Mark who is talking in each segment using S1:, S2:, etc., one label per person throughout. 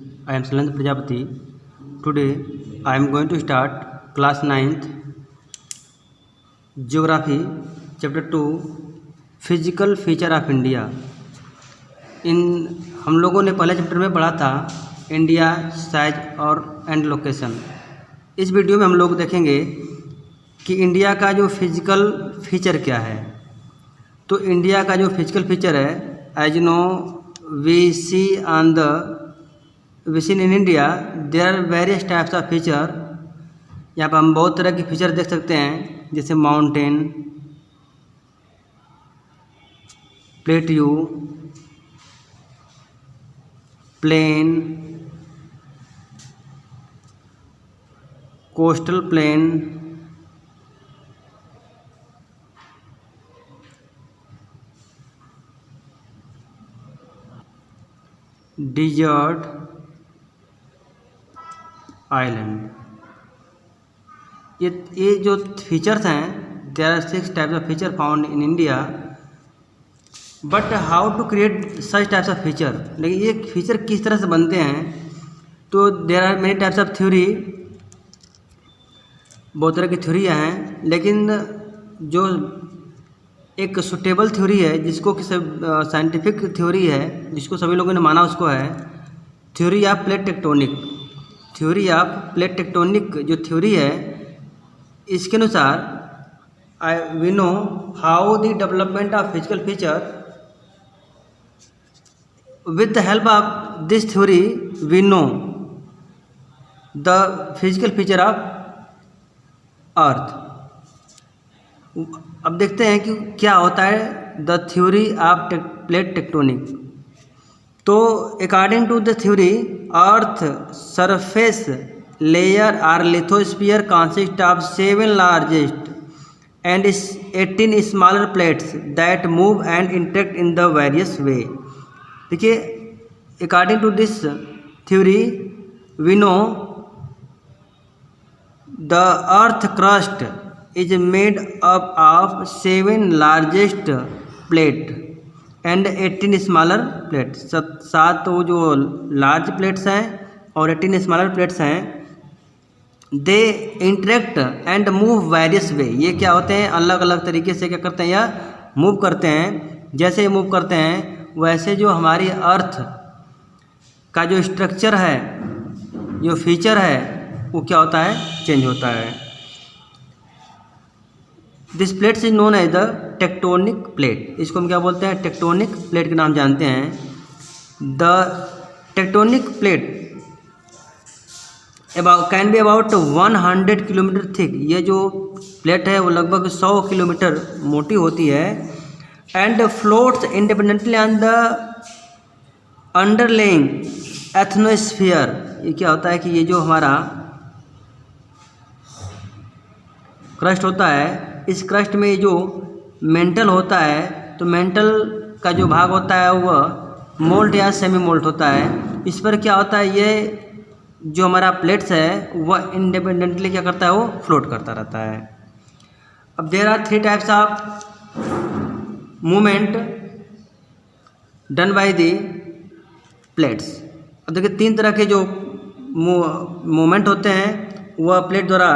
S1: I am Shalendra Prajapati. Today I am going to start class 9th Geography Chapter 2 Physical Feature of India. हम लोगों ने पहले chapter में पढ़ा था इंडिया, साइज और एंड लोकेशन। इस वीडियो में हम लोग देखेंगे कि इंडिया का जो फिजिकल फीचर क्या है। तो इंडिया का जो फिजिकल फीचर है, as know we see in India there are various types of feature. यहाँ पर हम बहुत तरह की फीचर देख सकते हैं, जैसे mountain, plateau, plain, coastal plain, desert, island. ये जो फीचर्स हैं, there are 6 types of feature found in India. But how to create such types of feature, लेकिन ये फीचर किस तरह से बनते हैं। तो there are many types of theory, बहुत तरह की थ्योरी हैं, लेकिन जो एक सुटेबल थ्योरी है, जिसको कि साइंटिफिक थ्योरी है, जिसको सभी लोगों ने माना, उसको है theory of plate tectonic. Theory of plate tectonic जो थ्योरी है, इसके अनुसार we know how the development of physical feature. With the help of this theory we know the physical feature of earth. अब देखते हैं कि क्या होता है the theory of plate tectonic. तो according to the theory, earth surface layer or lithosphere consist of 7 largest and 18 smaller plates that move and interact in the various way. देखिए, according to this theory we know the earth crust is made up of 7 largest plate and 18 smaller plates। 7 वो जो large plates हैं और 18 smaller plates हैं। They interact and move various वे। ये क्या होते हैं, अलग अलग तरीके से क्या करते हैं, या मूव करते हैं। जैसे ये मूव करते हैं, वैसे जो हमारी अर्थ का जो स्ट्रक्चर है, जो फीचर है, वो क्या होता है, चेंज होता है। This plates is known as the tectonic plate. इसको हम क्या बोलते हैं, टेक्टोनिक प्लेट के नाम जानते हैं। The tectonic plate can be about 100 kilometre thick. ये जो प्लेट है वो लगभग 100 किलोमीटर मोटी होती है। And floats independently on the underlying asthenosphere. ये क्या होता है कि ये जो हमारा क्रस्ट होता है, इस क्रस्ट में जो मेंटल होता है, तो मेंटल का जो भाग होता है वह मोल्ट या सेमी मोल्ट होता है। इस पर क्या होता है, ये जो हमारा प्लेट्स है वह इंडिपेंडेंटली क्या करता है, वो फ्लोट करता रहता है। अब there are 3 types of movement done by the plates. अब देखिए, 3 तरह के जो मूवमेंट होते हैं वह प्लेट द्वारा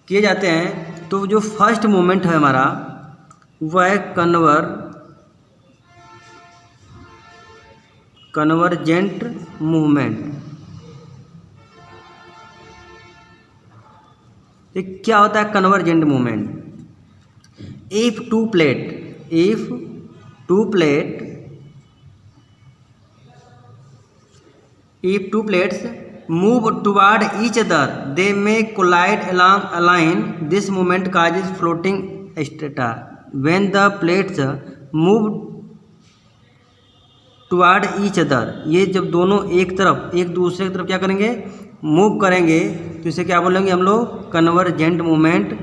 S1: किए जाते हैं। तो जो फर्स्ट मूवमेंट है हमारा, वह है कन्वर्जेंट मूवमेंट। ये क्या होता है convergent movement. If two plates move toward each other, they may collide along a line. This movement causes floating strata. When the plates move toward each other, ये जब दोनों एक दूसरे की तरफ क्या करेंगे, मूव करेंगे, तो इसे क्या बोलेंगे हम लोग, कन्वर्जेंट मूवमेंट।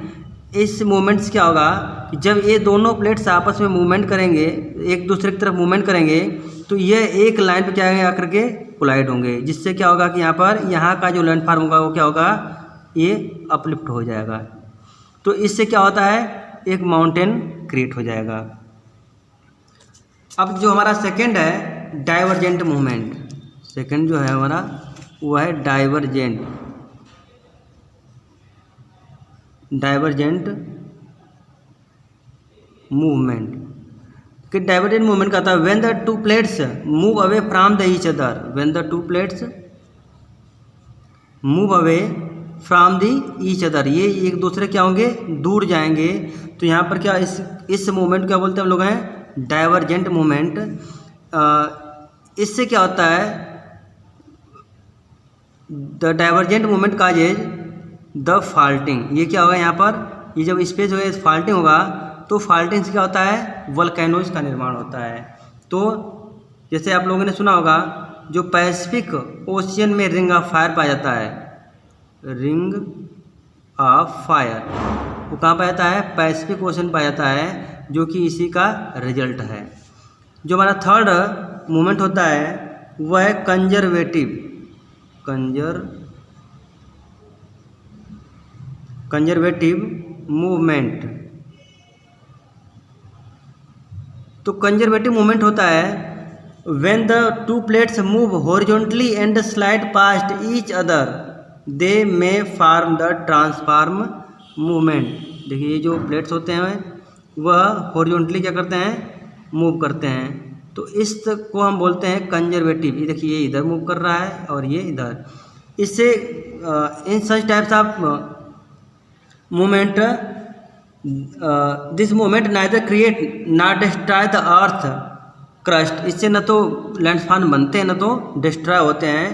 S1: इस मूवमेंट से क्या होगा कि जब ये दोनों प्लेट्स आपस में मूवमेंट करेंगे, एक दूसरे की तरफ मूवमेंट करेंगे, तो ये एक लाइन पे क्या आकर के कोलाइड होंगे, जिससे क्या होगा कि यहाँ का जो लैंडफॉर्म होगा वो क्या होगा, ये अपलिफ्ट हो जाएगा। तो इससे क्या होता है, एक माउंटेन क्रिएट हो जाएगा। अब जो हमारा सेकंड है डाइवर्जेंट मूवमेंट। सेकंड जो है हमारा वो है डाइवर्जेंट मूवमेंट। कि डाइवर्जेंट मूवमेंट का था when the two plates move away from the each other, when the two plates move away from the each other, ये एक दूसरे क्या होंगे, दूर जाएंगे। तो यहाँ पर क्या इस मूवमेंट क्या बोलते हैं हम लोग हैं, डाइवर्जेंट मूवमेंट। इससे क्या होता है, the divergent movement causes the faulting. ये क्या होगा यहाँ पर, ये जब स्पेस होगा फॉल्टिंग होगा तो फॉल्टिंग से क्या होता है, वोल्केनोज का निर्माण होता है। तो जैसे आप लोगों ने सुना होगा जो पैसिफिक ओशियन में रिंग ऑफ फायर पाया जाता है, रिंग ऑफ फायर वो कहाँ पाया जाता है, पैसिफिक ओशियन पाया जाता है, जो कि इसी का रिजल्ट है। जो हमारा थर्ड मूवमेंट होता है वह है कंजर्वेटिव मूवमेंट। तो कंजर्वेटिव मूवमेंट होता है when the two plates move horizontally and slide past each other they may form the transform movement. देखिए ये जो प्लेट्स होते हैं वह हॉरिजॉन्टली क्या करते हैं, मूव करते हैं। तो इस को हम बोलते हैं कंजर्वेटिव। ये देखिए ये इधर मूव कर रहा है और ये इधर। इससे in such types of movement this movement neither create not destroy the earth crust. इससे न तो लैंडफॉर्म बनते हैं न तो डिस्ट्रॉय होते हैं,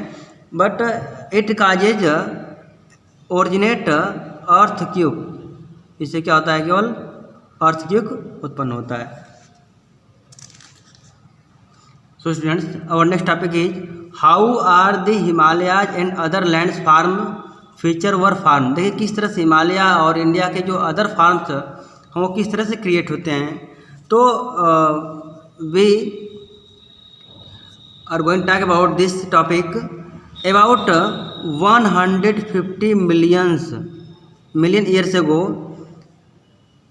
S1: but it causes originate earth cube. इससे क्या होता है, केवल अर्थ क्यूब उत्पन्न होता है। So students, our next topic is how are the Himalayas and other lands form feature were form. देखिए किस तरह से हिमालय और इंडिया के जो अदर फॉर्म्स हम वो किस तरह से क्रिएट होते हैं। तो we are going talk about this topic. About 150 million years ago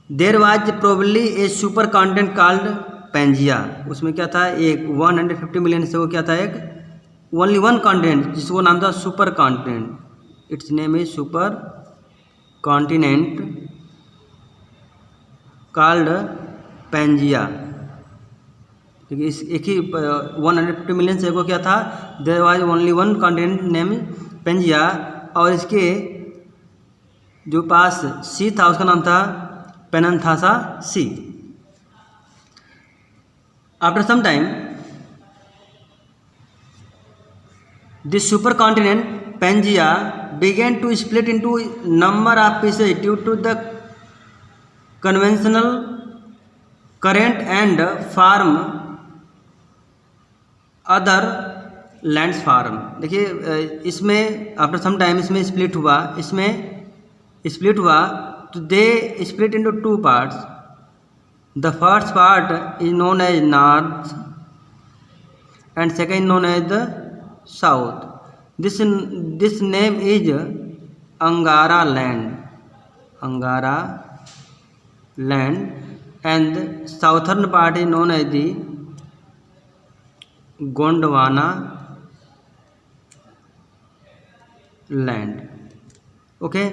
S1: there was probably a super continent called Pangaea. उसमें क्या था, एक 150 मिलियन से वो क्या था, एक ओनली वन कॉन्टिनेंट जिसको नाम था super continent. Its name is super continent called Pangaea. ठीक है, इस एक ही 150 मिलियन से को क्या था, there was only one continent name Pangaea. और इसके जो पास सी था उसका नाम था Panthalassa sea. After some time this super continent Pangaea began to split into number of pieces due to the conventional current and form other landform। देखिए इसमें आफ्टर सम टाइम इसमें स्प्लिट हुआ तो they split into two parts. The first part is known as north and second known as the south. This name is Angara land, and the southern part is known as the Gondwana land. Okay,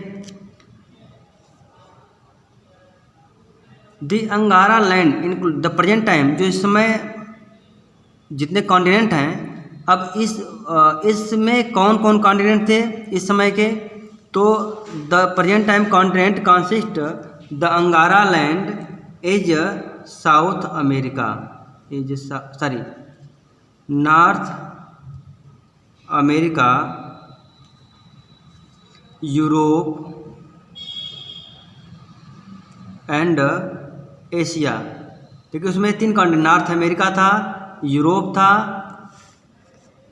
S1: the Angara land include the present time। जो इस समय जितने continent हैं, अब इसमें कौन कौन continent थे इस समय के, तो the present time continent consist the अंगारा land is South America, north America, Europe and Asia. देखिए उसमें तीन कॉन्टिनेंट, नॉर्थ अमेरिका था, यूरोप था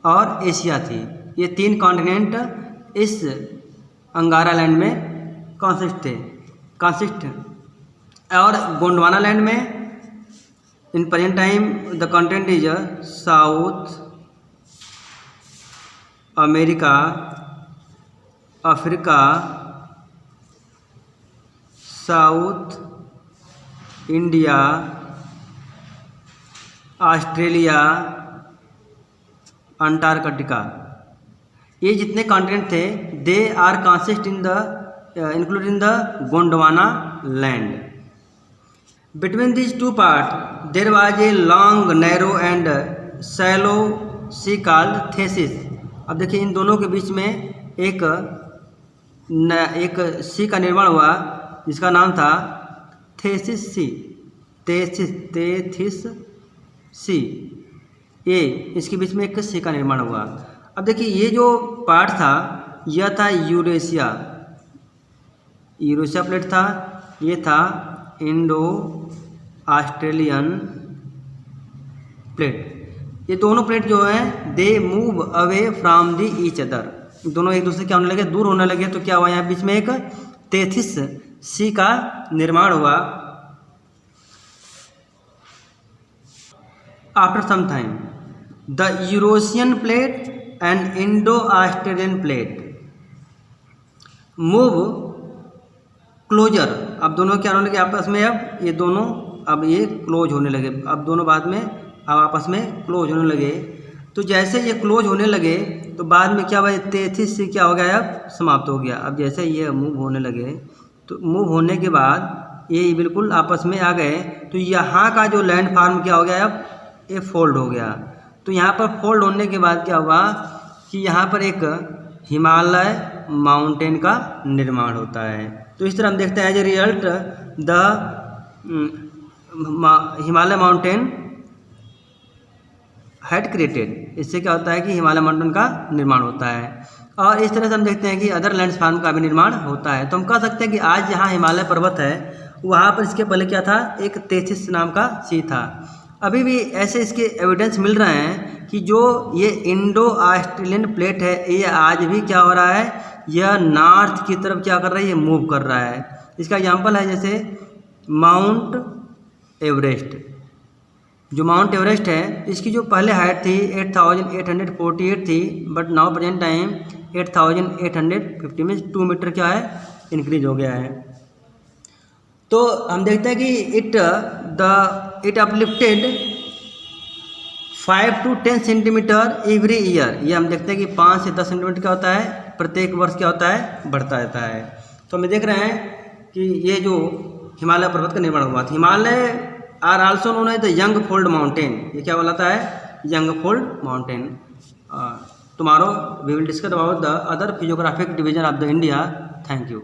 S1: और एशिया थी। ये तीन कॉन्टिनेंट इस अंगारा लैंड में कंसिस्ट। और गोंडवाना लैंड में in present time the continent is South America, Africa, South India, Australia, Antarctica. ये जितने कॉन्टिनेंट थे they are consist in the include in the Gondwana land. Between these two part there was a long narrow and shallow sea called Tethys. अब देखिए इन दोनों के बीच में एक सी का निर्माण हुआ जिसका नाम था थेसिस सी, तेथिस सी। ये इसके बीच में एक सी का निर्माण हुआ। अब देखिए ये जो पार्ट था यह था यूरेशिया प्लेट था, ये था इंडो ऑस्ट्रेलियन प्लेट। ये दोनों प्लेट जो है they move away from the each other, दोनों एक दूसरे क्या होने लगे, दूर होने लगे। तो क्या हुआ यहाँ बीच में एक तेथिस सी का निर्माण हुआ। After some time the Eurasian plate and Indo Australian plate move closer. अब दोनों क्या होने लगे आपस में, अब ये दोनों अब ये क्लोज होने लगे, अब दोनों बाद में अब आपस में क्लोज होने लगे। तो जैसे ये क्लोज होने लगे तो बाद में क्या हुआ, तेथिस से क्या हो गया, अब समाप्त हो गया। अब जैसे ये मूव होने लगे तो मूव होने के बाद ये बिल्कुल आपस में आ गए। तो यहाँ का जो लैंड फॉर्म क्या हो गया, अब ये फोल्ड हो गया। तो यहाँ पर फोल्ड होने के बाद क्या हुआ कि यहाँ पर एक हिमालय माउंटेन का निर्माण होता है। तो इस तरह हम देखते हैं as a result the Himalaya mountain had created. इससे क्या होता है कि हिमालय माउंटेन का निर्माण होता है। और इस तरह से हम देखते हैं कि अदर लैंडफॉर्म का भी निर्माण होता है। तो हम कह सकते हैं कि आज जहाँ हिमालय पर्वत है वहाँ पर इसके पहले क्या था, एक तेथिस नाम का सी था। अभी भी ऐसे इसके एविडेंस मिल रहे हैं कि जो ये इंडो ऑस्ट्रेलियन प्लेट है ये आज भी क्या हो रहा है, यह नॉर्थ की तरफ क्या कर रहा है, ये मूव कर रहा है। इसका एग्जांपल है जैसे माउंट एवरेस्ट। जो माउंट एवरेस्ट है इसकी जो पहले हाइट थी 8,848 थी, बट नाउ प्रेजेंट टाइम 8,850 में 2 मीटर क्या है, इंक्रीज हो गया है। तो हम देखते हैं कि it uplifted 5 to 10 centimetre every year. ये हम देखते हैं कि 5 से 10 सेंटीमीटर क्या होता है, प्रत्येक वर्ष क्या होता है, बढ़ता रहता है। तो हम देख रहे हैं कि ये जो हिमालय पर्वत का निर्माण हुआ था, Himalaya are also known as the young fold mountain. ये क्या बोलाता है, young fold mountain. Tomorrow we will discuss about the other physiographic division of the India. Thank you.